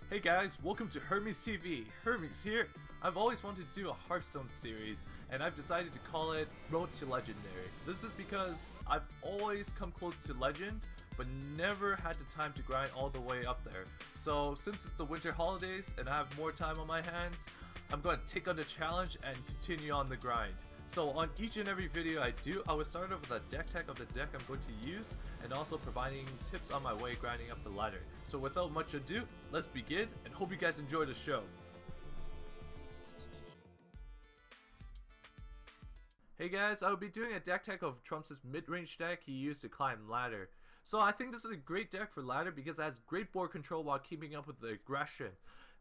Hey guys, welcome to Hermes TV. Hermes here. I've always wanted to do a Hearthstone series, and I've decided to call it Road to Legendary. This is because I've always come close to Legend, but never had the time to grind all the way up there. So since it's the winter holidays and I have more time on my hands, I'm going to take on the challenge and continue on the grind. So on each and every video I do, I will start off with a deck tech of the deck I'm going to use, and also providing tips on my way grinding up the ladder. So without much ado, let's begin, and hope you guys enjoy the show. Hey guys, I will be doing a deck tech of Trump's mid-range deck he used to climb ladder. So I think this is a great deck for ladder because it has great board control while keeping up with the aggression.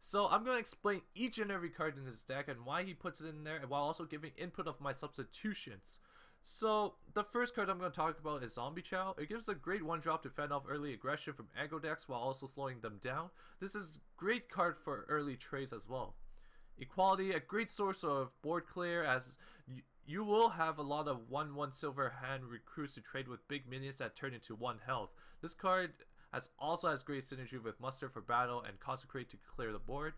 So I'm going to explain each and every card in this deck and why he puts it in there, while also giving input of my substitutions. So the first card I'm going to talk about is Zombie Chow. It gives a great one drop to fend off early aggression from aggro decks while also slowing them down. This is a great card for early trades as well. Equality, a great source of board clear, as you will have a lot of 1/1 silver hand recruits to trade with big minions that turn into 1 health. This card also has great synergy with Muster for battle and Consecrate to clear the board.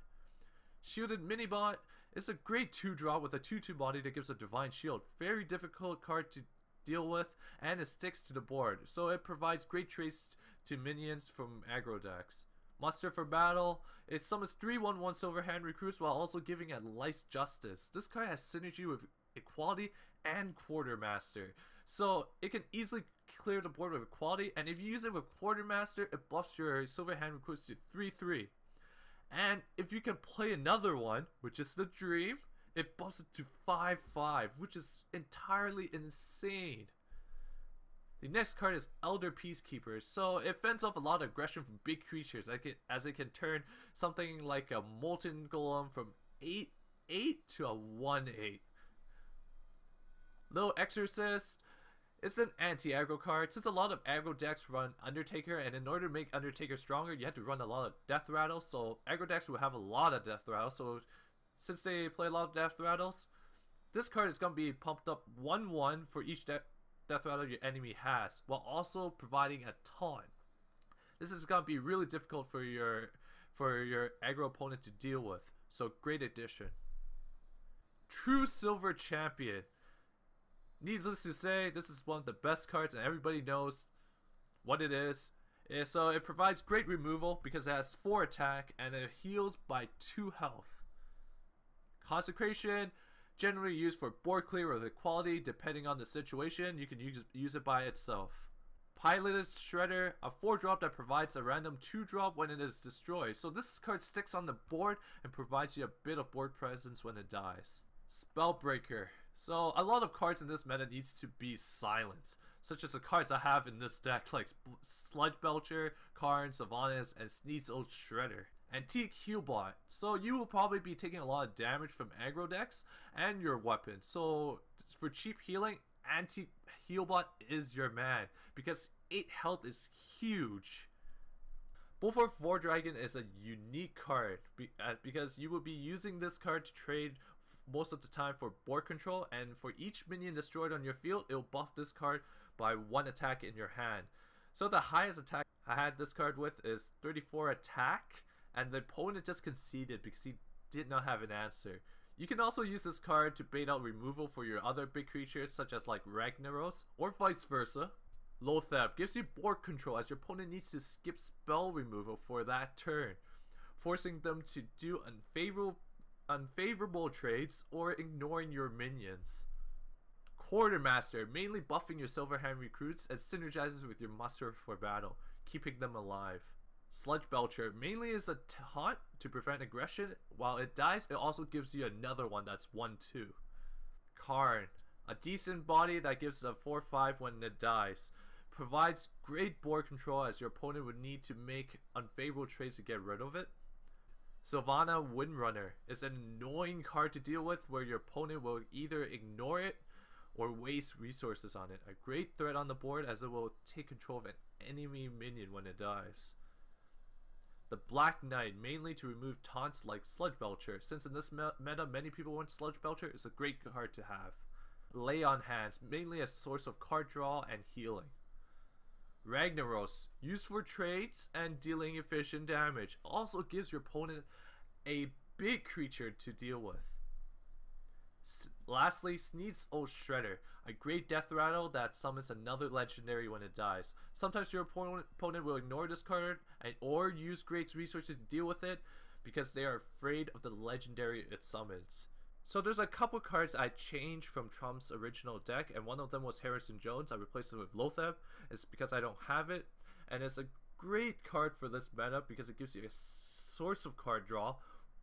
Shielded Minibot is a great 2-drop with a 2/2 body that gives a Divine Shield. Very difficult card to deal with, and it sticks to the board, so it provides great trades to minions from aggro decks. Muster for battle, it summons 3 1/1 silver hand recruits while also giving it Life's Justice. This card has synergy with Equality and Quartermaster, so it can easily clear the board with Equality, and if you use it with Quartermaster, it buffs your silver hand recruits to 3/3. And if you can play another one, which is the Dream, it buffs it to 5/5, which is entirely insane. The next card is Elder Peacekeeper, so it fends off a lot of aggression from big creatures, as it can turn something like a Molten Golem from 8/8 to a 1/8. Little Exorcist, it's an anti-aggro card. Since a lot of aggro decks run Undertaker, and in order to make Undertaker stronger, you have to run a lot of Death Rattles, so aggro decks will have a lot of Death Rattles, so since they play a lot of Death Rattles, this card is going to be pumped up 1/1 for each Death Rattle your enemy has, while also providing a taunt. This is going to be really difficult for your aggro opponent to deal with, so great addition. True Silver Champion. Needless to say, this is one of the best cards, and everybody knows what it is. So it provides great removal because it has 4 attack and it heals by 2 health. Consecration, generally used for board clear or equality, depending on the situation. You can use it by itself. Piloted Shredder, a 4-drop that provides a random 2-drop when it is destroyed. So this card sticks on the board and provides you a bit of board presence when it dies. Spellbreaker. So a lot of cards in this meta needs to be silenced, such as the cards I have in this deck like Sludge Belcher, Karn, Sylvanas, and Sneed's Old Shredder. Antique Healbot. So you will probably be taking a lot of damage from aggro decks and your weapon. So for cheap healing, Antique Healbot is your man because 8 health is huge. Bulwark Dragon is a unique card because you will be using this card to trade most of the time for board control, and for each minion destroyed on your field, it will buff this card by 1 attack in your hand. So the highest attack I had this card with is 34 attack, and the opponent just conceded because he did not have an answer. You can also use this card to bait out removal for your other big creatures such as like Ragnaros, or vice versa. Lothep gives you board control as your opponent needs to skip spell removal for that turn, forcing them to do unfavorable trades or ignoring your minions. Quartermaster, mainly buffing your silver hand recruits, and synergizes with your Muster for battle, keeping them alive. Sludge Belcher mainly is a taunt to prevent aggression. While it dies, it also gives you another one that's 1/2. Karn, a decent body that gives a 4/5 when it dies. Provides great board control as your opponent would need to make unfavorable trades to get rid of it. Sylvana Windrunner is an annoying card to deal with where your opponent will either ignore it or waste resources on it. A great threat on the board as it will take control of an enemy minion when it dies. The Black Knight, mainly to remove taunts like Sludge Belcher. Since in this meta many people want Sludge Belcher, it's a great card to have. Lay on Hands, mainly a source of card draw and healing. Ragnaros, used for trades and dealing efficient damage, also gives your opponent a big creature to deal with. Lastly, Sneed's Old Shredder, a great death rattle that summons another legendary when it dies. Sometimes your opponent will ignore this card or use great resources to deal with it because they are afraid of the legendary it summons. So there's a couple cards I changed from Trump's original deck, and one of them was Harrison Jones. I replaced it with Lotheb. It's because I don't have it, and it's a great card for this meta because it gives you a source of card draw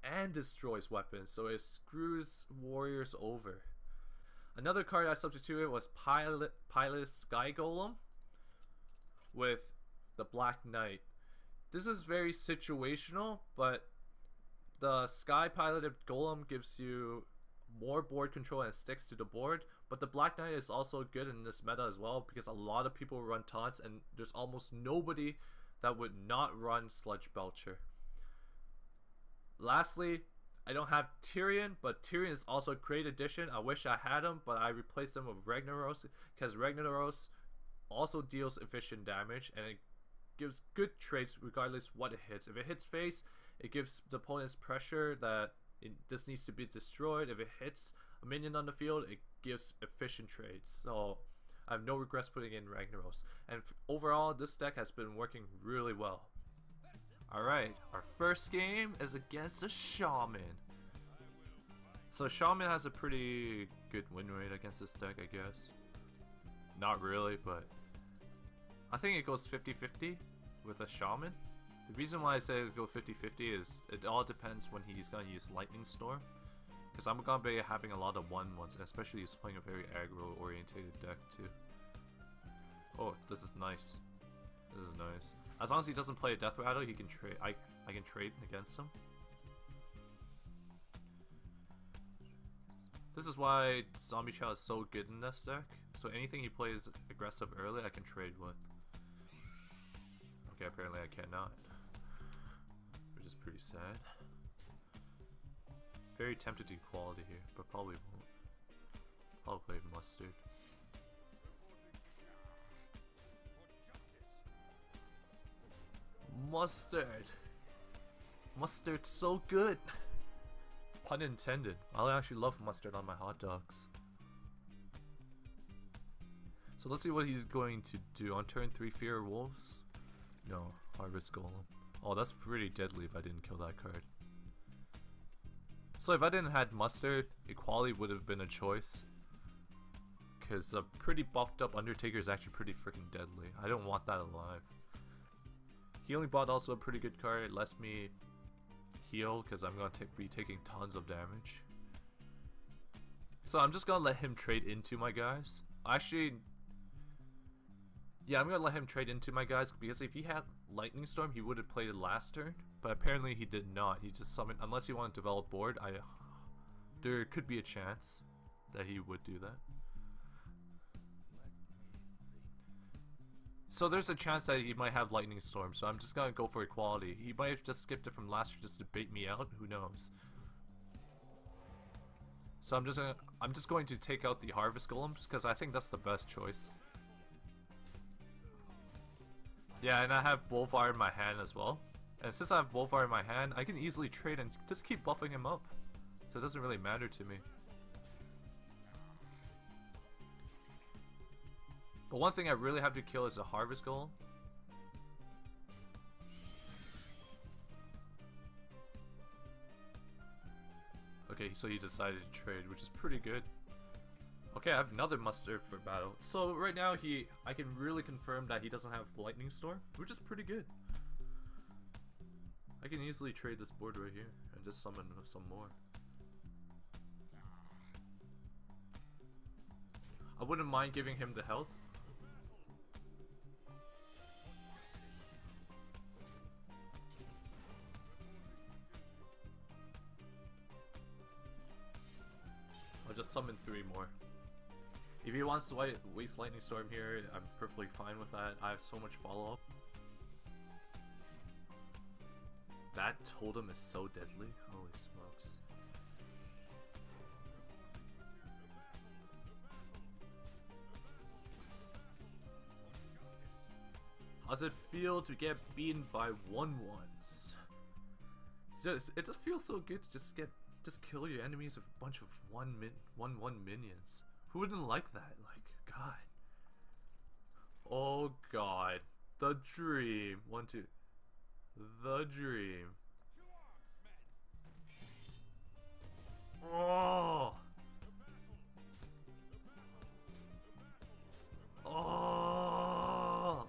and destroys weapons, so it screws warriors over. Another card I substituted was Pilot Sky Golem with the Black Knight. This is very situational, but the Sky Piloted Golem gives you more board control and sticks to the board, but the Black Knight is also good in this meta as well because a lot of people run taunts and there's almost nobody that would not run Sludge Belcher. Lastly, I don't have Tyrion, but Tyrion is also a great addition. I wish I had him, but I replaced him with Ragnaros because Ragnaros also deals efficient damage and it gives good trades regardless what it hits. If it hits face, it gives the opponent's pressure that this needs to be destroyed. If it hits a minion on the field, it gives efficient trades. So I have no regrets putting in Ragnaros. And overall, this deck has been working really well. Alright, our first game is against a Shaman. So Shaman has a pretty good win rate against this deck, I guess. Not really, but I think it goes 50-50 with a Shaman. The reason why I say it goes 50-50 is it all depends when he's going to use Lightning Storm. Because I'm going to be having a lot of 1/1s, and especially he's playing a very aggro orientated deck too. Oh, this is nice. This is nice. As long as he doesn't play a Death Rattle, he can trade. I can trade against him. This is why Zombie Chow is so good in this deck. So anything he plays aggressive early, I can trade with. Okay, apparently I cannot, which is pretty sad. Very tempted to do quality here, but probably won't. I'll play Mustard. Mustard! Mustard's so good! Pun intended. I actually love mustard on my hot dogs. So let's see what he's going to do. On turn 3, Fear Wolves? No, Harvest Golem. Oh, that's pretty deadly if I didn't kill that card. So if I didn't have mustard, Equality would have been a choice. Because a pretty buffed up Undertaker is actually pretty freaking deadly. I don't want that alive. Healing Bot also a pretty good card. It lets me heal because I'm going to be taking tons of damage. So I'm just going to let him trade into my guys. Actually, yeah, I'm going to let him trade into my guys because if he had Lightning Storm, he would have played it last turn. But apparently he did not. He just summoned, unless he wanted to develop board, there could be a chance that he would do that. So there's a chance that he might have Lightning Storm, so I'm just gonna go for Equality. He might have just skipped it from last year just to bait me out, who knows. So I'm just going to take out the Harvest Golems because I think that's the best choice. Yeah, and I have Wolfire in my hand as well. And since I have Wolfire in my hand, I can easily trade and just keep buffing him up. So it doesn't really matter to me. But one thing I really have to kill is a Harvest Golem. Okay, so he decided to trade, which is pretty good. Okay, I have another Mustard for battle. So right now I can really confirm that he doesn't have Lightning Storm, which is pretty good. I can easily trade this board right here and just summon some more. I wouldn't mind giving him the health. I'll just summon 3 more. If he wants to waste Lightning Storm here, I'm perfectly fine with that. I have so much follow-up. That totem is so deadly. Holy smokes. does it feel to get beaten by 1/1s? It just feels so good to just kill your enemies with a bunch of 1/1 minions. Who wouldn't like that? Like, God. Oh God. The dream. 1, 2. The dream. Oh. Oh.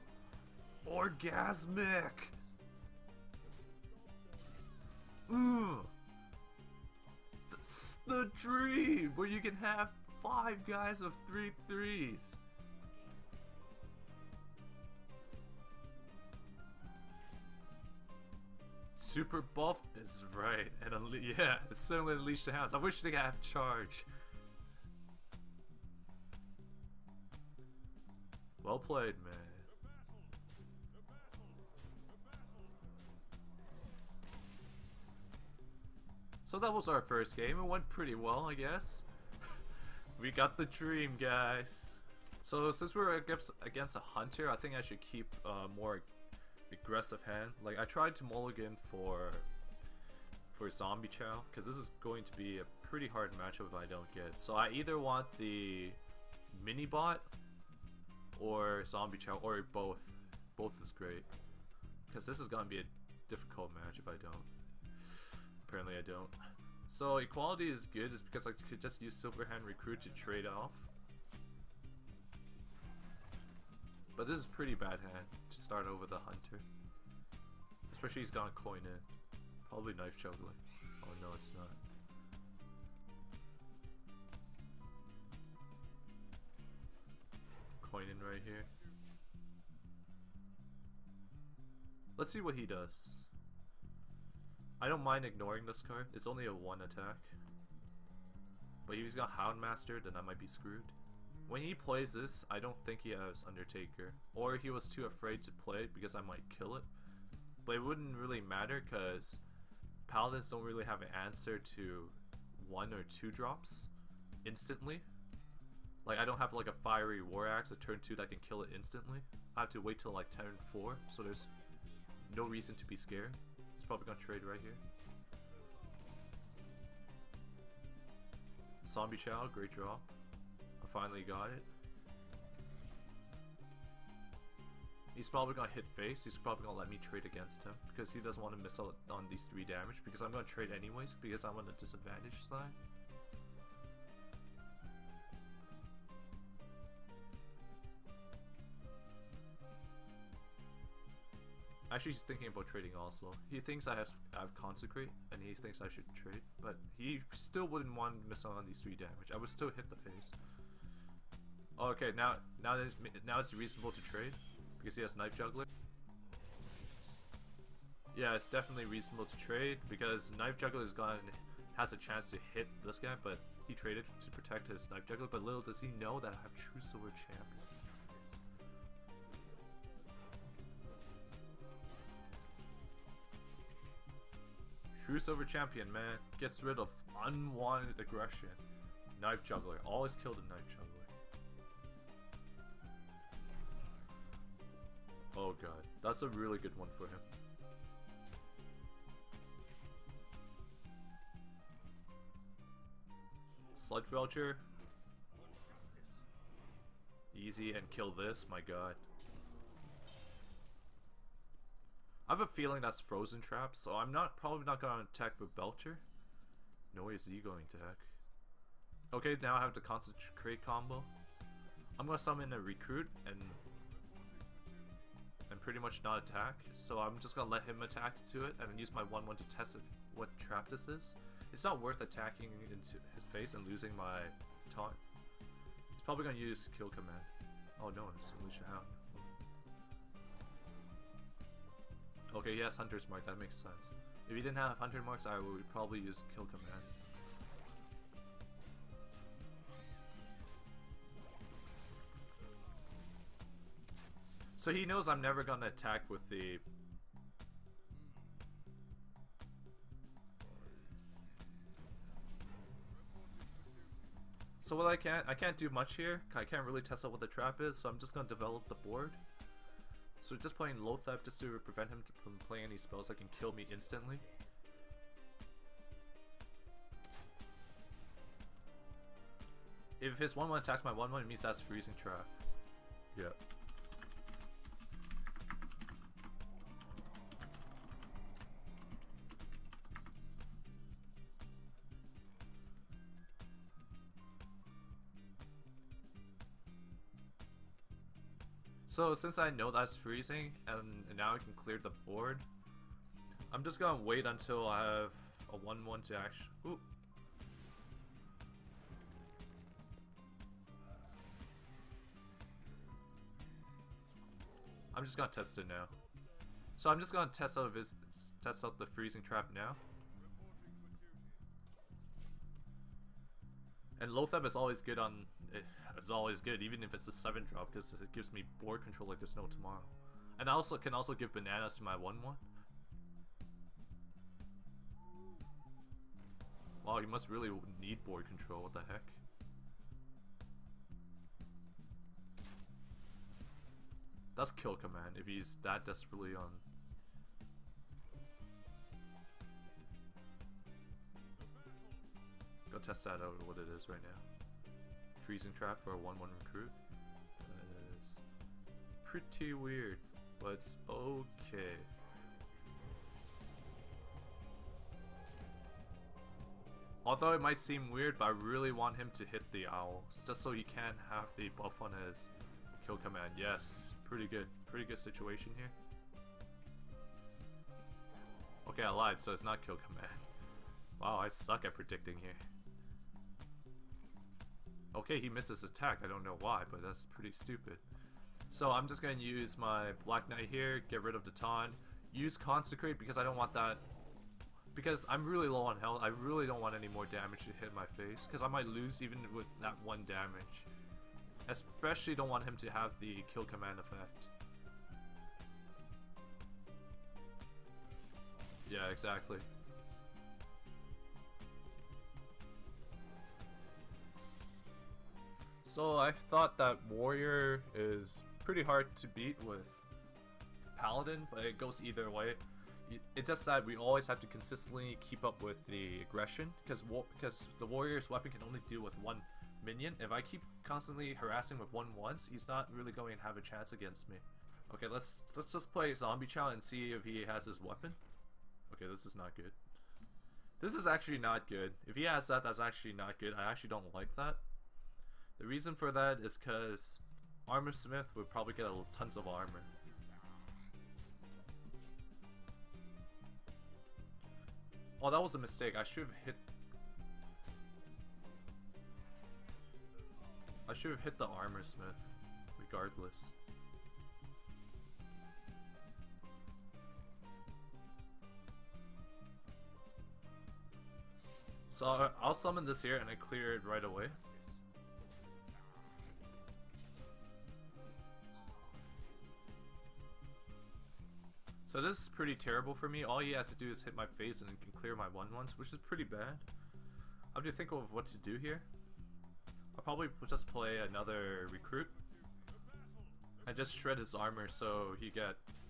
Orgasmic. That's the dream where you can have 5 guys of 3/3s. Super buff is right, and yeah, it's certainly Unleash the Hounds. I wish they could have charge. Well played, man. So that was our first game. It went pretty well, I guess. We got the dream, guys. So since we're against a hunter, I think I should keep more aggressive hand. Like, I tried to mulligan for zombie chow, because this is going to be a pretty hard matchup if I don't get. So I either want the mini bot or zombie chow, or both. Both is great, because this is gonna be a difficult match if I don't. Apparently I don't. So equality is good, is because I could just use Silverhand Recruit to trade off. But this is pretty bad hand to start over the hunter. Especially he's gone coin in. Probably knife juggler. Oh no, it's not. Coin in right here. Let's see what he does. I don't mind ignoring this card. It's only a 1 attack. But if he's got Houndmaster, then I might be screwed. When he plays this, I don't think he has Undertaker. Or he was too afraid to play it because I might kill it. But it wouldn't really matter because Paladins don't really have an answer to 1 or 2 drops instantly. Like, I don't have like a Fiery War Axe at turn 2 that can kill it instantly. I have to wait till like turn 4, so there's no reason to be scared. He's probably gonna trade right here. Zombie Chow, great draw. Finally got it. He's probably gonna hit face. He's probably gonna let me trade against him because he doesn't want to miss out on these 3 damage, because I'm gonna trade anyways because I'm on the disadvantage side. Actually, he's thinking about trading also. He thinks I have Consecrate, and he thinks I should trade, but he still wouldn't want to miss out on these 3 damage. I would still hit the face. Okay, now it's reasonable to trade because he has Knife Juggler. Yeah, it's definitely reasonable to trade because Knife Juggler has a chance to hit this guy, but he traded to protect his Knife Juggler. But little does he know that I have True Silver Champion. True Silver Champion, man, gets rid of unwanted aggression. Knife Juggler, always kill the Knife Juggler. Oh god, that's a really good one for him. Sludge Belcher. Easy, and kill this, my god. I have a feeling that's Frozen Trap, so I'm probably not gonna attack with Belcher. No, is he going to attack? Okay, now I have the Concentrate combo. I'm gonna summon a Recruit and pretty much not attack, so I'm just gonna let him attack to it and then use my 1/1 to test what trap this is. It's not worth attacking into his face and losing my taunt. He's probably gonna use Kill Command. Oh no, it's Unleash the Hound. Okay, he has Hunter's Mark, that makes sense. If he didn't have Hunter Marks, I would probably use Kill Command. So he knows I'm never gonna attack with the... So what I can't do much here. I can't really test out what the trap is, so I'm just gonna develop the board. So just playing Lothep just to prevent him from playing any spells that can kill me instantly. If his 1/1 attacks my 1/1, it means that's freezing trap. Yep. So since I know that's freezing and now I can clear the board, I'm just gonna wait until I have a 1/1 to actually. Ooh. I'm just gonna test it now. So I'm just gonna test out the freezing trap now. And Lothep is always good on. It's always good, even if it's a 7-drop, because it gives me board control like there's no tomorrow. And I also can give bananas to my 1/1. Wow, you must really need board control. What the heck? That's kill command if he's that desperately on. Go test that out, what it is right now. Freezing trap for a 1/1 recruit. That is pretty weird, but it's okay. Although it might seem weird, but I really want him to hit the owl, just so he can have the buff on his kill command. Yes, pretty good situation here. Okay, I lied, so it's not kill command. Wow, I suck at predicting here. Okay, he misses attack. I don't know why, but that's pretty stupid. So I'm just going to use my Black Knight here, get rid of the taunt, use Consecrate because I don't want that, because I'm really low on health. I really don't want any more damage to hit my face, because I might lose even with that 1 damage. Especially don't want him to have the kill command effect. Yeah, exactly. So I thought that warrior is pretty hard to beat with paladin, but it goes either way. It's just that we always have to consistently keep up with the aggression, because the warrior's weapon can only deal with 1 minion. If I keep constantly harassing with 1/1s, he's not really going to have a chance against me. Okay, let's just play Zombie Chow and see if he has his weapon. Okay, this is not good. This is actually not good. If he has that, that's actually not good. I actually don't like that. The reason for that is because Armor Smith would probably get tons of armor. Oh, that was a mistake. I should have hit the Armor Smith, regardless. So I'll summon this here and I clear it right away. So this is pretty terrible for me. All he has to do is hit my face and it can clear my 1/1s, which is pretty bad. I have to think of what to do here. I'll probably just play another recruit and just shred his armor so he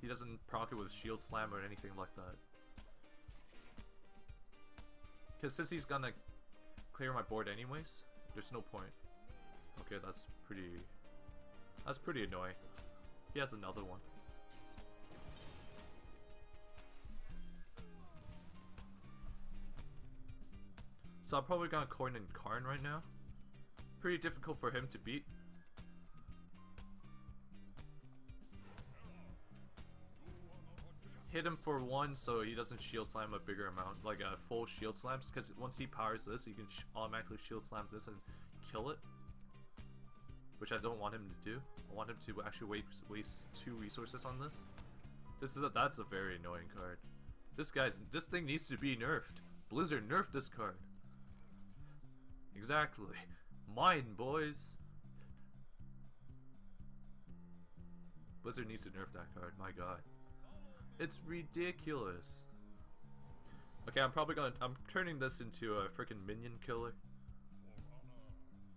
doesn't proc it with shield slam or anything like that. Because since he's gonna clear my board anyways, there's no point. Okay, that's pretty annoying. He has another one. So I'm probably gonna coin in Karn right now. Pretty difficult for him to beat. Hit him for 1 so he doesn't shield slam a bigger amount, like a full shield slams, because once he powers this, he can automatically shield slam this and kill it. Which I don't want him to do. I want him to actually waste 2 resources on this. That's a very annoying card. This thing needs to be nerfed. Blizzard, nerf this card. Exactly. Mine, boys. Blizzard needs to nerf that card, my god. It's ridiculous. Okay, I'm turning this into a freaking minion killer.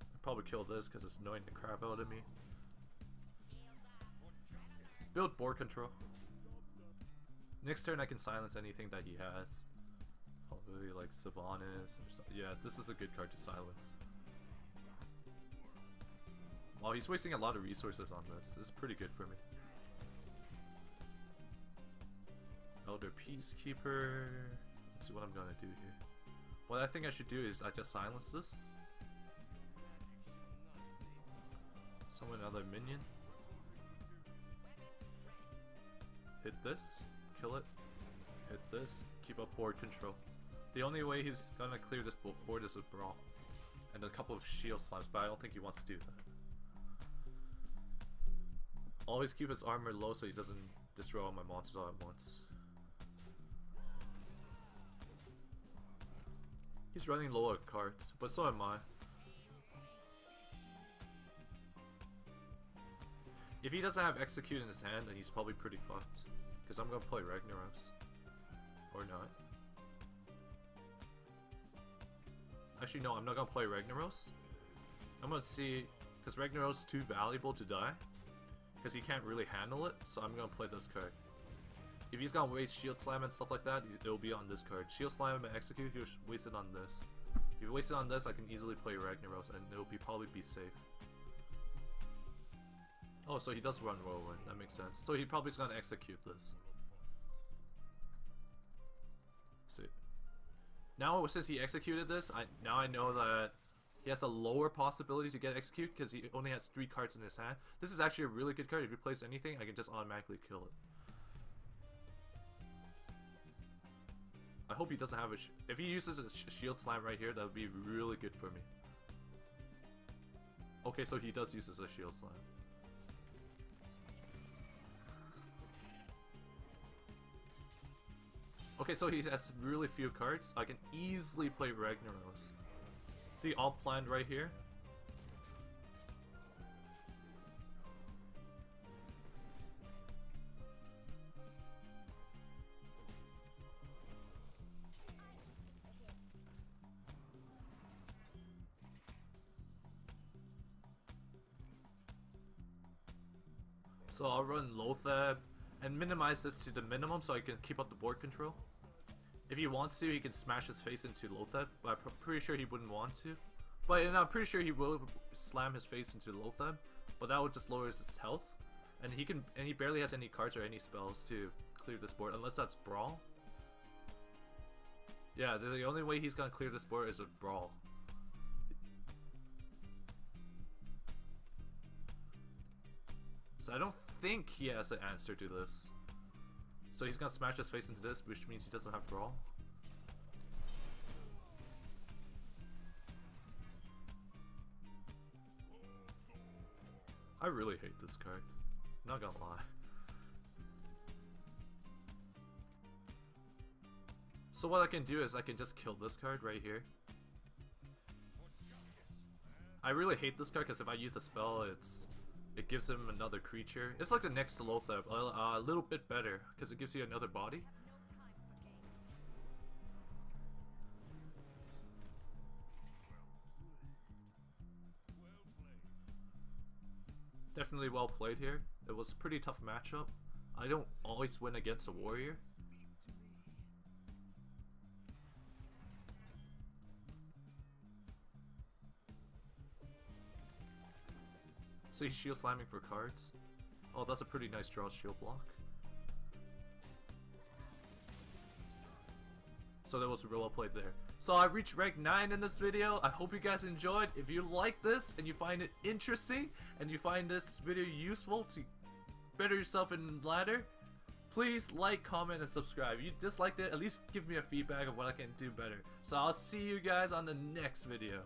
I'll probably kill this because it's annoying the crap out of me. Build board control. Next turn I can silence anything that he has. Probably like Sylvanas or something. Yeah, this is a good card to silence. Wow, he's wasting a lot of resources on this. This is pretty good for me. Elder Peacekeeper. Let's see what I'm gonna do here. What I think I should do is I just silence this. Summon another minion. Hit this. Kill it. Hit this. Keep up board control. The only way he's gonna clear this board is with Brawl. And a couple of shield slams, but I don't think he wants to do that. Always keep his armor low so he doesn't destroy all my monsters all at once. He's running low on cards, but so am I. If he doesn't have Execute in his hand, then he's probably pretty fucked. Because I'm gonna play Ragnaros. Or not. Actually no, I'm not gonna play Ragnaros. I'm gonna see, because Ragnaros is too valuable to die. Because he can't really handle it, so I'm gonna play this card. If he's gonna waste Shield Slam and stuff like that, it'll be on this card. Shield Slam and Execute, he'll waste it on this. If you waste it on this, I can easily play Ragnaros and it'll probably be safe. Oh, so he does run Whirlwind, that makes sense. So he probably is gonna execute this. See. Now, since he executed this, now I know that he has a lower possibility to get execute because he only has 3 cards in his hand. This is actually a really good card. If you place anything, I can just automatically kill it. I hope he doesn't have a... If he uses a shield slam right here, that would be really good for me. Okay, so he does use a shield slam. Okay, so he has really few cards. I can easily play Ragnaros. See, all planned right here. So I'll run Lothab and minimize this to the minimum so I can keep up the board control. If he wants to, he can smash his face into Lothab, but I'm pretty sure he wouldn't want to. But I'm pretty sure he will slam his face into Lothab, but that would just lower his health. And he barely has any cards or any spells to clear this board, unless that's Brawl. Yeah, the only way he's gonna clear this board is with Brawl. So I don't think he has an answer to this. So he's gonna smash his face into this, which means he doesn't have Brawl. I really hate this card. Not gonna lie. So what I can do is I can just kill this card right here. I really hate this card because if I use a spell, it gives him another creature. It's like the next to Lothab, a little bit better because it gives you another body. Definitely well played here. It was a pretty tough matchup. I don't always win against a warrior. So he's shield slamming for cards. Oh, that's a pretty nice draw shield block. So that was real well played there. So I reached rank 9 in this video. I hope you guys enjoyed. If you like this and you find it interesting and you find this video useful to better yourself in ladder, please like, comment, and subscribe. If you disliked it, at least give me a feedback of what I can do better. So I'll see you guys on the next video.